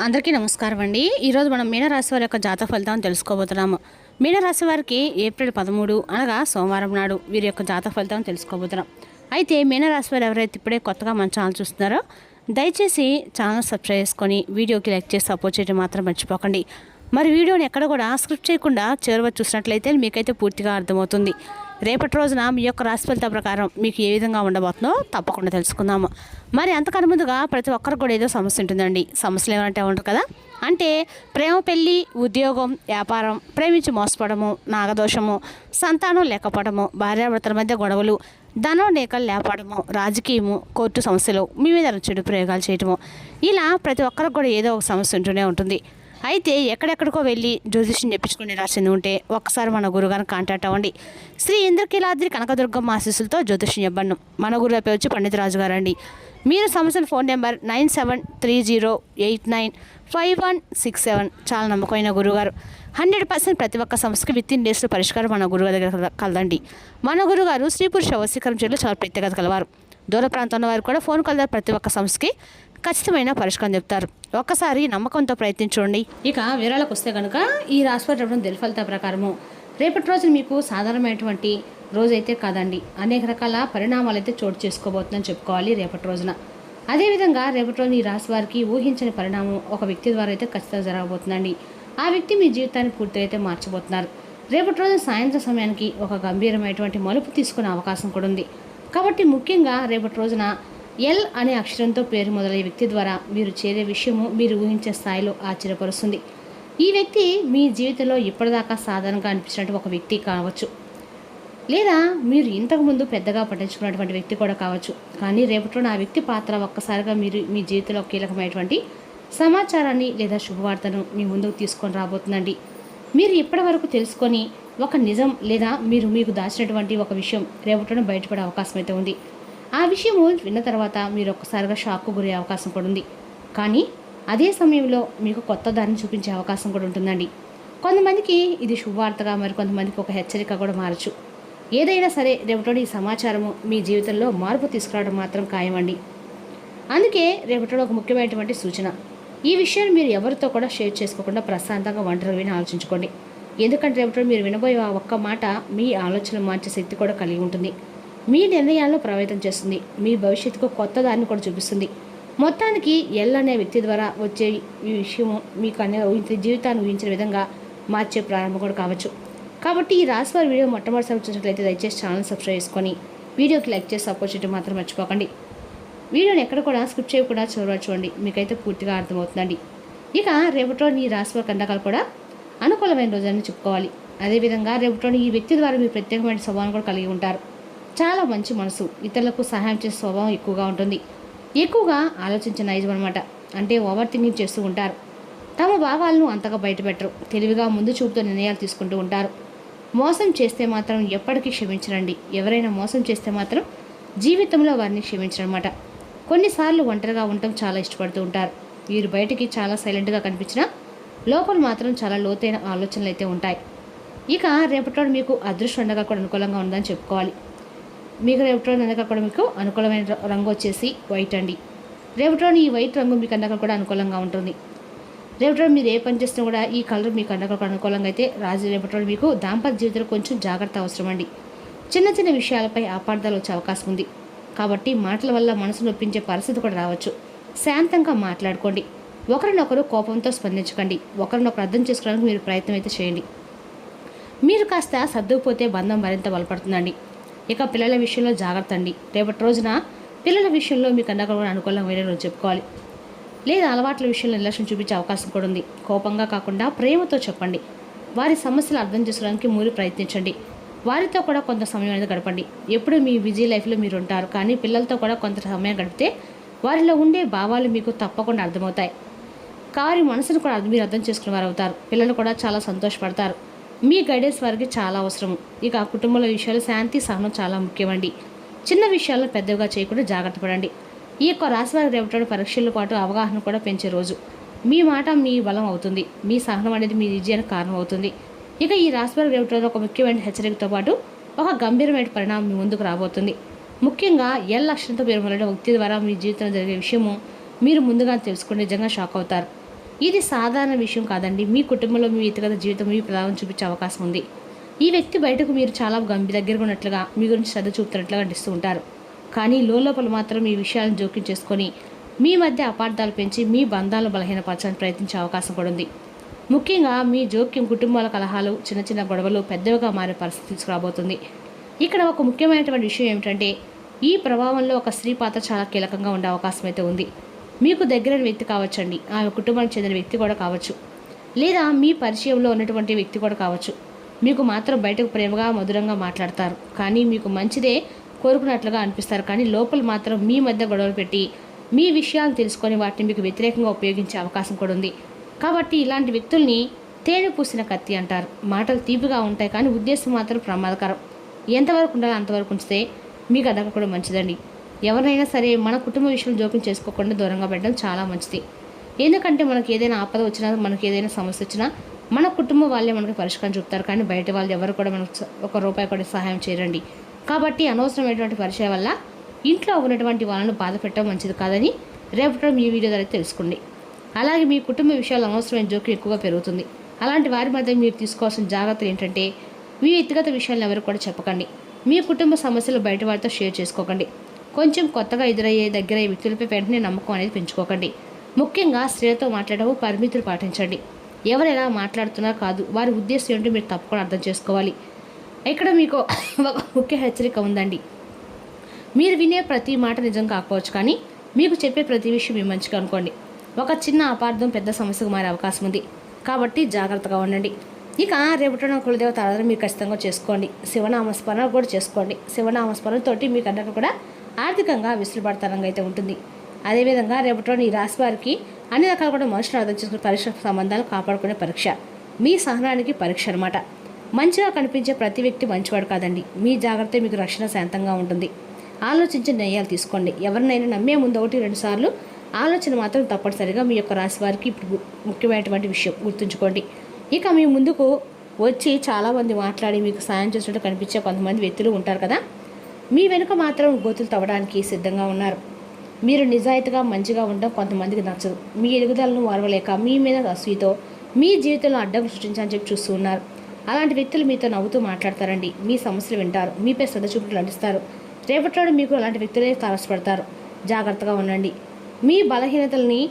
అందరికీ నమస్కారం అండి. ఈరోజు మనం మీనరాశి వారి యొక్క జాతక ఫలితాలను తెలుసుకోబోతున్నాము. మీనరాశి వారికి ఏప్రిల్ 13 అనగా సోమవారం నాడు వీరి యొక్క జాతక ఫలితాలను తెలుసుకోబోతున్నాం. అయితే మీనరాశి వారు ఎవరైతే ఇప్పుడే కొత్తగా మన ఛానల్ చూస్తున్నారో దయచేసి ఛానల్ సబ్స్క్రైబ్ చేసుకొని వీడియోకి లైక్ చేసి సపోర్ట్ చేయడం మాత్రం మర్చిపోకండి. మరి వీడియోని ఎక్కడ కూడా స్క్రిప్ట్ చేయకుండా చివరి చూసినట్లయితే మీకైతే పూర్తిగా అర్థమవుతుంది. రేపటి రోజున మీ యొక్క రాశి ఫలిత ప్రకారం మీకు ఏ విధంగా ఉండబోతుందో తప్పకుండా తెలుసుకుందాము. మరి అంతకన్నా ముందుగా ప్రతి ఒక్కరికి కూడా ఏదో సమస్య ఉంటుందండి. సమస్యలు ఏమంటే ఉంటారు కదా, అంటే ప్రేమ, పెళ్ళి, ఉద్యోగం, వ్యాపారం, ప్రేమించి మోసపడము, నాగదోషము, సంతానం లేకపోవడము, భార్యాభర్తల మధ్య గొడవలు, ధనం లేకలు లేపడము, రాజకీయము, కోర్టు సమస్యలు, మీ మీద చెడు ప్రయోగాలు చేయటము, ఇలా ప్రతి ఒక్కరికి కూడా ఏదో ఒక సమస్య ఉంటూనే ఉంటుంది. అయితే ఎక్కడెక్కడికో వెళ్ళి జ్యోతిష్యం చెప్పించుకునే రాసింది ఉంటే ఒక్కసారి మన గురుగారిని కాంటాక్ట్ అవ్వండి. శ్రీ ఇంద్రకీలాద్రి కనకదుర్గమ్మ ఆశీస్సులతో జ్యోతిష్యం చెప్పండి. మన గురువు పేరు వచ్చి పండిత రాజు గారు అండి. మీరు సమస్యల ఫోన్ నెంబర్ 9730895167. చాలా నమ్మకమైన గురుగారు. 100% ప్రతి ఒక్క సమస్యకి విత్-ఇన్ డేస్లో పరిష్కారం మన గురువు దగ్గర కలదండి. మన గురుగారు స్త్రీ పురుష వశీకరణ చేయడంలో చాలా ప్రత్యేకత కలవారు. దూర ప్రాంతంలో వారు కూడా ఫోన్ కాల్ ద్వారా ప్రతి ఒక్క సమస్యకి ఖచ్చితమైన పరిష్కారం చెప్తారు. ఒక్కసారి నమ్మకంతో ప్రయత్నించండి. ఇక వివరాలకు వస్తే కనుక ఈ రాశివారి ఫలితాల ప్రకారము రేపటి రోజు మీకు సాధారణమైనటువంటి రోజైతే కాదండి. అనేక రకాల పరిణామాలు అయితే చోటు చేసుకోబోతుందని చెప్పుకోవాలి రేపటి రోజున. అదేవిధంగా రేపటి రోజు ఈ రాశి వారికి ఊహించని పరిణామం ఒక వ్యక్తి ద్వారా అయితే ఖచ్చితంగా జరగబోతుందండి. ఆ వ్యక్తి మీ జీవితాన్ని పూర్తిగా అయితే మార్చబోతున్నారు. రేపటి రోజు సాయంత్రం సమయానికి ఒక గంభీరమైనటువంటి మలుపు తీసుకునే అవకాశం కూడా ఉంది. కాబట్టి ముఖ్యంగా రేపటి రోజున ఎల్ అనే అక్షరంతో పేరు మొదలయ్యే వ్యక్తి ద్వారా మీరు చేరే విషయము మీరు ఊహించే స్థాయిలో ఆశ్చర్యపరుస్తుంది. ఈ వ్యక్తి మీ జీవితంలో ఇప్పటిదాకా సాధారణంగా అనిపించినట్టు ఒక వ్యక్తి కావచ్చు, లేదా మీరు ఇంతకుముందు పెద్దగా పట్టించుకున్నటువంటి వ్యక్తి కూడా కావచ్చు. కానీ రేపటిలో ఆ వ్యక్తి పాత్ర ఒక్కసారిగా మీరు మీ జీవితంలో కీలకమైనటువంటి సమాచారాన్ని లేదా శుభవార్తను మీ ముందుకు తీసుకొని రాబోతుందండి. మీరు ఇప్పటి వరకు తెలుసుకొని ఒక నిజం లేదా మీకు దాచినటువంటి ఒక విషయం రేపటిలో బయటపడే అవకాశం అయితే ఉంది. ఆ విషయము విన్న తర్వాత మీరు ఒక్కసారిగా షాక్కు గురే అవకాశం కూడా ఉంది. కానీ అదే సమయంలో మీకు కొత్త దారిని చూపించే అవకాశం కూడా ఉంటుందండి. కొంతమందికి ఇది శుభవార్తగా, మరి కొంతమందికి ఒక హెచ్చరిక కూడా మారచ్చు. ఏదైనా సరే రేపటి ఈ సమాచారము మీ జీవితంలో మార్పు తీసుకురావడం మాత్రం ఖాయమండి. అందుకే రేపటిలో ఒక ముఖ్యమైనటువంటి సూచన, ఈ విషయాన్ని మీరు ఎవరితో కూడా షేర్ చేసుకోకుండా ప్రశాంతంగా ఒంటరిగా విని ఆలోచించుకోండి. ఎందుకంటే రేపటిలో మీరు వినబోయే ఆ ఒక్క మాట మీ ఆలోచనలు మార్చే శక్తి కూడా కలిగి ఉంటుంది. మీ నిర్ణయాలను ప్రభావితం చేస్తుంది. మీ భవిష్యత్తుకు కొత్త దారిని కూడా చూపిస్తుంది. మొత్తానికి ఎల్ అనే వ్యక్తి ద్వారా వచ్చే ఈ విషయము మీకు జీవితాన్ని ఊహించిన విధంగా మార్చే ప్రారంభం కూడా కావచ్చు. కాబట్టి ఈ రాశి వారి వీడియో మొట్టమొదటిసారి చూసినట్లయితే దయచేసి ఛానల్ సబ్స్క్రైబ్ చేసుకొని వీడియోకి లైక్ చేసి సపోర్ట్ చేయడం మాత్రం మర్చిపోకండి. వీడియోని ఎక్కడ కూడా స్కిప్ చేయకుండా చూడండి, మీకైతే పూర్తిగా అర్థమవుతుందండి. ఇక రేపటిలోని ఈ రాశి వారి కండకాలు కూడా అనుకూలమైన రోజని చెప్పుకోవాలి. అదేవిధంగా రేపటిలోని ఈ వ్యక్తి ద్వారా మీరు ప్రత్యేకమైన స్వభావం కూడా కలిగి ఉంటారు. చాలా మంచి మనసు, ఇతరులకు సహాయం చేసే స్వభావం ఎక్కువగా ఉంటుంది. ఎక్కువగా ఆలోచించే నైజం అనమాట. అంటే ఓవర్ థింకింగ్ చేస్తూ ఉంటారు. తమ భావాలను అంతగా బయటపెట్టరు. తెలివిగా ముందు చూపుతో నిర్ణయాలు తీసుకుంటూ ఉంటారు. మోసం చేస్తే మాత్రం ఎప్పటికీ క్షమించరండి. ఎవరైనా మోసం చేస్తే మాత్రం జీవితంలో వారిని క్షమించరనమాట. కొన్నిసార్లు ఒంటరిగా ఉండటం చాలా ఇష్టపడుతూ ఉంటారు. వీరు బయటికి చాలా సైలెంట్గా కనిపించినా లోపల మాత్రం చాలా లోతైన ఆలోచనలు అయితే ఉంటాయి. ఇక రేపటిలో మీకు అదృష్టం ఉండగా కూడా అనుకూలంగా ఉందని చెప్పుకోవాలి. మీకు రేపటిలో అందక కూడా మీకు అనుకూలమైన రంగు వచ్చేసి వైట్ అండి. రేపటిలోని ఈ వైట్ రంగు మీకు అందక కూడా అనుకూలంగా ఉంటుంది. రేపటిలో మీరు ఏ పని చేసినా కూడా ఈ కలర్ మీకు అందక కూడా అనుకూలంగా అయితే రేపటిలో మీకు దాంపత్య జీవితంలో కొంచెం జాగ్రత్త అవసరం అండి. చిన్న చిన్న విషయాలపై అపార్థాలు వచ్చే అవకాశం ఉంది. కాబట్టి మాటల వల్ల మనసు నొప్పించే పరిస్థితి కూడా రావచ్చు. శాంతంగా మాట్లాడుకోండి. ఒకరినొకరు కోపంతో స్పందించకండి. ఒకరినొకరు అర్థం చేసుకోవడానికి మీరు ప్రయత్నం అయితే చేయండి. మీరు కాస్త సర్దుకుపోతే బంధం మరింత బలపడుతుందండి. ఇక పిల్లల విషయంలో జాగ్రత్త అండి. రేపటి రోజున పిల్లల విషయంలో మీకు అందక కూడా అనుకూలంగా వేరే రోజు చెప్పుకోవాలి. లేదా అలవాట్ల విషయంలో నిర్లక్ష్యం చూపించే అవకాశం కూడా ఉంది. కోపంగా కాకుండా ప్రేమతో చెప్పండి. వారి సమస్యలు అర్థం చేసుకోవడానికి మీరు ప్రయత్నించండి. వారితో కూడా కొంత సమయం అనేది గడపండి. ఎప్పుడు మీ బిజీ లైఫ్లో మీరు ఉంటారు, కానీ పిల్లలతో కూడా కొంత సమయం గడిపితే వారిలో ఉండే భావాలు మీకు తప్పకుండా అర్థమవుతాయి. వారి మనసును కూడా మీరు అర్థం చేసుకునే వారు అవుతారు. పిల్లలు కూడా చాలా సంతోషపడతారు. మీ గైడెన్స్ వారికి చాలా అవసరం. ఇక కుటుంబంలో విషయాలు శాంతి సహనం చాలా ముఖ్యమండి. చిన్న విషయాలను పెద్దగా చేయకుండా జాగ్రత్త పడండి. ఈ యొక్క రాశి వారి రేపటి పరీక్షలతో పాటు అవగాహన కూడా పెంచే రోజు. మీ మాట మీ బలం అవుతుంది. మీ సహనం అనేది మీ విజయానికి కారణం అవుతుంది. ఇక ఈ రాశి వారి రేపటి ఒక ముఖ్యమైన హెచ్చరికతో పాటు ఒక గంభీరమైన పరిణామం మీ ముందుకు రాబోతుంది. ముఖ్యంగా ఎల్ అక్షరంతో పేరు మొదలైన వ్యక్తి ద్వారా మీ జీవితంలో జరిగే విషయము మీరు ముందుగా తెలుసుకుని నిజంగా షాక్ అవుతారు. ఇది సాధారణ విషయం కాదండి. మీ కుటుంబంలో మీ వ్యక్తిగత జీవితం మీ ప్రభావం చూపించే అవకాశం ఉంది. ఈ వ్యక్తి బయటకు మీరు చాలా దగ్గరగా ఉన్నట్లుగా మీ గురించి శ్రద్ధ చూపుతున్నట్లుగా నటిస్తూ ఉంటారు. కానీ లోపల మాత్రం ఈ విషయాలను జోక్యం చేసుకొని మీ మధ్య అపార్థాలు పెంచి మీ బంధాలను బలహీనపరచడానికి ప్రయత్నించే అవకాశం కూడా ఉంది. ముఖ్యంగా మీ జోక్యం కుటుంబాల కలహాలు, చిన్న చిన్న గొడవలు పెద్దవిగా మారే పరిస్థితి తీసుకురాబోతుంది. ఇక్కడ ఒక ముఖ్యమైనటువంటి విషయం ఏమిటంటే ఈ ప్రభావంలో ఒక స్త్రీ పాత్ర చాలా కీలకంగా ఉండే అవకాశం అయితే ఉంది. మీకు దగ్గరైన వ్యక్తి కావచ్చండి, ఆమె కుటుంబానికి చెందిన వ్యక్తి కూడా కావచ్చు, లేదా మీ పరిచయంలో ఉన్నటువంటి వ్యక్తి కూడా కావచ్చు. మీకు మాత్రం బయటకు ప్రేమగా మధురంగా మాట్లాడతారు, కానీ మీకు మంచిదే కోరుకున్నట్లుగా అనిపిస్తారు. కానీ లోపల మాత్రం మీ మధ్య గొడవలు పెట్టి మీ విషయాలను తెలుసుకొని వాటిని మీకు వ్యతిరేకంగా ఉపయోగించే అవకాశం కూడా ఉంది. కాబట్టి ఇలాంటి వ్యక్తుల్ని తేనె పూసిన కత్తి అంటారు. మాటలు తీపిగా ఉంటాయి కానీ ఉద్దేశం మాత్రం ప్రమాదకరం. ఎంతవరకు ఉండాలో అంతవరకు ఉంచితే మీకు అదక కూడా మంచిదండి. ఎవరైనా సరే మన కుటుంబ విషయం జోక్యం చేసుకోకుండా దూరంగా పెట్టడం చాలా మంచిది. ఎందుకంటే మనకి ఏదైనా ఆపద వచ్చినా, మనకి ఏదైనా సమస్య వచ్చినా మన కుటుంబం వాళ్ళే మనకి పరిష్కారం చూపుతారు. కానీ బయట వాళ్ళు ఎవరు కూడా మనకు ₹1 కూడా సహాయం చేయరండి. కాబట్టి అనవసరమైనటువంటి పరిచయం వల్ల ఇంట్లో ఉన్నటువంటి వాళ్ళను బాధ పెట్టడం మంచిది కాదని రేపటి మీ వీడియో ద్వారా తెలుసుకోండి. అలాగే మీ కుటుంబ విషయాలు అనవసరమైన జోక్యం ఎక్కువగా పెరుగుతుంది. అలాంటి వారి మధ్య మీరు తీసుకోవాల్సిన జాగ్రత్తలు ఏంటంటే మీ వ్యక్తిగత విషయాలను ఎవరు కూడా చెప్పకండి. మీ కుటుంబ సమస్యలు బయట వారితో షేర్ చేసుకోకండి. కొంచెం కొత్తగా ఎదురయ్యే దగ్గరయ్యే వ్యక్తులపై వెంటనే నమ్మకం అనేది పెంచుకోకండి. ముఖ్యంగా స్త్రీలతో మాట్లాడటం పరిమితులు పాటించండి. ఎవరు ఎలా మాట్లాడుతున్నా కాదు, వారి ఉద్దేశం ఏంటో మీరు తప్పకుండా అర్థం చేసుకోవాలి. ఇక్కడ మీకు ఒక ముఖ్య హెచ్చరిక ఉందండి. మీరు వినే ప్రతి మాట నిజం కాకపోవచ్చు, కానీ మీకు చెప్పే ప్రతి విషయం మీ మంచిగా అనుకోండి. ఒక చిన్న అపార్థం పెద్ద సమస్యకు మారే అవకాశం ఉంది. కాబట్టి జాగ్రత్తగా ఉండండి. ఇక రేపటిన కులదేవత ఆరాధన మీరు ఖచ్చితంగా చేసుకోండి. శివనామస్మరణ కూడా చేసుకోండి. శివనామస్మరణతోటి మీకు అందరికీ కూడా ఆర్థికంగా విసులుబాటుతనంగా అయితే ఉంటుంది. అదేవిధంగా రేపటిలో ఈ రాశి వారికి అన్ని రకాలు కూడా మనుషులు అర్థం చేసుకునే పరీక్ష సంబంధాలు కాపాడుకునే పరీక్ష, మీ సహనానికి పరీక్ష అనమాట. మంచిగా కనిపించే ప్రతి వ్యక్తి మంచివాడు కాదండి. మీ జాగ్రత్త మీకు రక్షణ శాంతంగా ఉంటుంది. ఆలోచించి నిర్ణయాలు తీసుకోండి. ఎవరినైనా నమ్మే ముందు 1-2 సార్లు ఆలోచన మాత్రం తప్పనిసరిగా మీ యొక్క రాశి వారికి ఇప్పుడు ముఖ్యమైనటువంటి విషయం గుర్తుంచుకోండి. ఇక మీ ముందుకు వచ్చి చాలామంది మాట్లాడి మీకు సాయం చేసినట్టు కనిపించే కొంతమంది వ్యక్తులు ఉంటారు కదా, మీ వెనుక మాత్రం గోతులు తవ్వడానికి సిద్ధంగా ఉన్నారు. మీరు నిజాయితీగా మంచిగా ఉండడం కొంతమందికి నచ్చదు. మీ ఎదుగుదలను వారవలేక మీ మీద అసూయతో మీ జీవితంలో అడ్డంకులు సృష్టించాలని చెప్పి చూస్తూ ఉన్నారు. అలాంటి వ్యక్తులు మీతో నవ్వుతూ మాట్లాడతారండి. మీ సమస్యలు వింటారు, మీపై శ్రద్ధ చూపులు నటిస్తారు. రేపటిలో మీకు అలాంటి వ్యక్తులే తారసపడతారు. జాగ్రత్తగా ఉండండి. మీ బలహీనతల్ని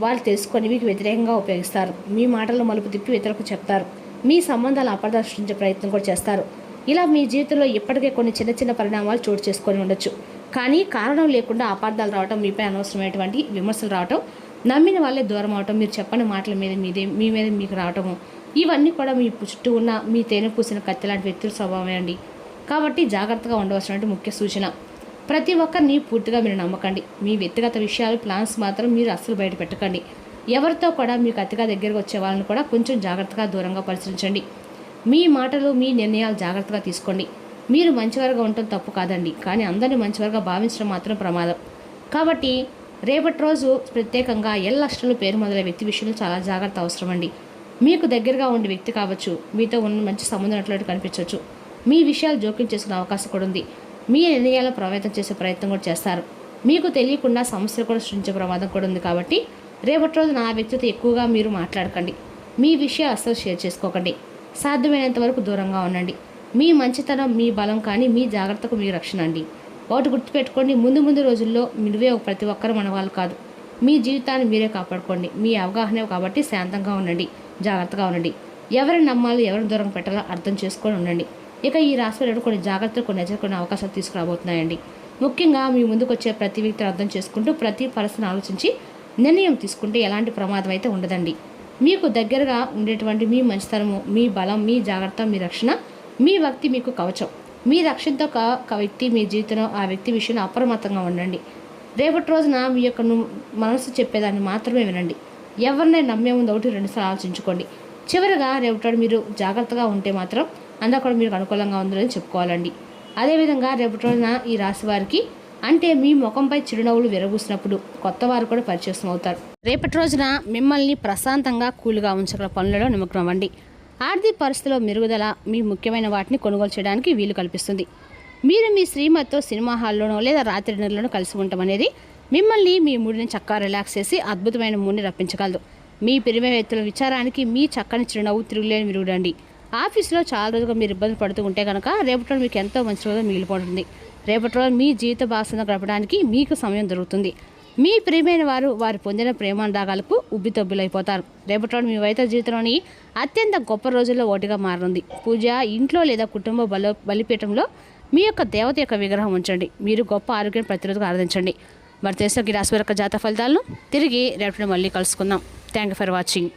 వాళ్ళు తెలుసుకొని మీకు వ్యతిరేకంగా ఉపయోగిస్తారు. మీ మాటలను మలుపు తిప్పి ఇతరులకు చెప్తారు. మీ సంబంధాలు అపార్థాలు సృష్టించే ప్రయత్నం కూడా చేస్తారు. ఇలా మీ జీవితంలో ఇప్పటికే కొన్ని చిన్న చిన్న పరిణామాలు చోటు చేసుకొని ఉండొచ్చు. కానీ కారణం లేకుండా అపార్థాలు రావటం, మీపై అనవసరమైనటువంటి విమర్శలు రావటం, నమ్మిన వాళ్ళే దూరం అవటం, మీరు చెప్పని మాటల మీద మీ మీద మీకు రావటము, ఇవన్నీ కూడా మీ చుట్టూ ఉన్న మీ తేనె పూసిన కత్తి లాంటి వ్యక్తుల స్వభావమే అండి. కాబట్టి జాగ్రత్తగా ఉండవలసినటువంటి ముఖ్య సూచన, ప్రతి ఒక్కరిని పూర్తిగా మీరు నమ్మకండి. మీ వ్యక్తిగత విషయాలు ప్లాన్స్ మాత్రం మీరు అస్సలు బయట పెట్టకండి. ఎవరితో కూడా మీకు అతిగా దగ్గరకు వచ్చే వాళ్ళని కూడా కొంచెం జాగ్రత్తగా దూరంగా పరిశీలించండి. మీ మాటలు మీ నిర్ణయాలు జాగ్రత్తగా తీసుకోండి. మీరు మంచివారుగా ఉండటం తప్పు కాదండి, కానీ అందరినీ మంచివారుగా భావించడం మాత్రం ప్రమాదం. కాబట్టి రేపటి రోజు ప్రత్యేకంగా ఎల్లష్టలు పేరు మొదలైన వ్యక్తి విషయంలో చాలా జాగ్రత్త అవసరం అండి. మీకు దగ్గరగా ఉండే వ్యక్తి కావచ్చు, మీతో ఉన్న మంచి సంబంధం ఉన్నట్లు కనిపించవచ్చు. మీ విషయాలు జోక్యం చేసుకునే అవకాశం కూడా ఉంది. మీ నిర్ణయాలను ప్రభావితం చేసే ప్రయత్నం కూడా చేస్తారు. మీకు తెలియకుండా సమస్యలు కూడా సృష్టించే ప్రమాదం కూడా ఉంది. కాబట్టి రేపటి రోజు నా వ్యక్తితో ఎక్కువగా మీరు మాట్లాడకండి. మీ విషయాలు అస్సలు షేర్ చేసుకోకండి. సాధ్యమైనంత వరకు దూరంగా ఉండండి. మీ మంచితనం మీ బలం, కానీ మీ జాగ్రత్తకు మీ రక్షణ అండి. ఒకటి గుర్తుపెట్టుకోండి, ముందు రోజుల్లో నువ్వే ప్రతి ఒక్కరు మన వాళ్ళు కాదు. మీ జీవితాన్ని మీరే కాపాడుకోండి. మీ అవగాహన కాబట్టి శాంతంగా ఉండండి, జాగ్రత్తగా ఉండండి. ఎవరిని నమ్మాలి, ఎవరిని దూరం పెట్టాలో అర్థం చేసుకొని ఉండండి. ఇక ఈ రాశిలో కొన్ని జాగ్రత్తలు, కొన్ని ఎదుర్కొనే అవకాశాలు తీసుకురాబోతున్నాయండి. ముఖ్యంగా మీ ముందుకు వచ్చే ప్రతి వ్యక్తిని అర్థం చేసుకుంటూ ప్రతి పరిస్థితిని ఆలోచించి నిర్ణయం తీసుకుంటే ఎలాంటి ప్రమాదం అయితే ఉండదండి. మీకు దగ్గరగా ఉండేటువంటి మీ మంచితనము, మీ బలం, మీ జాగ్రత్త, మీ రక్షణ, మీ వ్యక్తి మీకు కవచం. మీ రక్షణతో ఒక వ్యక్తి మీ జీవితంలో ఆ వ్యక్తి విషయంలో అప్రమత్తంగా ఉండండి. రేపటి రోజున మీ యొక్క మనసు చెప్పేదాన్ని మాత్రమే వినండి. ఎవరినైనా నమ్మే ముందు 1-2 సార్లు ఆలోచించుకోండి. చివరిగా రేపటి మీరు జాగ్రత్తగా ఉంటే మాత్రం అంతా కూడా మీకు అనుకూలంగా ఉందని చెప్పుకోవాలండి. అదేవిధంగా రేపటి రోజున ఈ రాశి వారికి అంటే మీ ముఖంపై చిరునవ్వులు విరగూసినప్పుడు కొత్త వారు కూడా పరిచయం అవుతారు. రేపటి రోజున మిమ్మల్ని ప్రశాంతంగా కూల్గా ఉంచగల పనులలో నిమగ్నం అవ్వండి. ఆర్థిక పరిస్థితిలో మెరుగుదల మీ ముఖ్యమైన వాటిని కొనుగోలు చేయడానికి వీలు కల్పిస్తుంది. మీరు మీ శ్రీమతితో సినిమా హాల్లోనో లేదా రాత్రి డిన్నర్లోనో కలిసి ఉండటం అనేది మిమ్మల్ని మీ మూడ్ని చక్కగా రిలాక్స్ చేసి అద్భుతమైన మూడ్ని రప్పించగలదు. మీ ప్రియమైన వ్యక్తుల విచారానికి మీ చక్కని చిరునవ్వు తిరుగులేని విరుగుడండి. ఆఫీసులో చాలా రోజులుగా మీరు ఇబ్బంది పడుతూ ఉంటే కనుక రేపటి రోజు మీకు ఎంతో మంచి రోజు మిగిలిపోతుంది. రేపటి రోజు మీ జీవిత భాగస్వామితో గడపడానికి మీకు సమయం దొరుకుతుంది. మీ ప్రియమైన వారు పొందిన ప్రేమానురాగాలకు ఉబ్బితబ్బులైపోతారు. రేపటి రోజు మీ వైద్య జీవితంలోని అత్యంత గొప్ప రోజుల్లో ఒకటిగా మారనుంది. పూజ ఇంట్లో లేదా కుటుంబ బలిపీఠంలో మీ యొక్క దేవత యొక్క విగ్రహం ఉంచండి. మీరు గొప్ప ఆరోగ్యం ప్రతిరోజు ఆరాధించండి. మరి తెలుసు ఈ రాశి యొక్క జాతక ఫలితాలను తిరిగి రేపటి మళ్ళీ కలుసుకుందాం. Thank you for watching.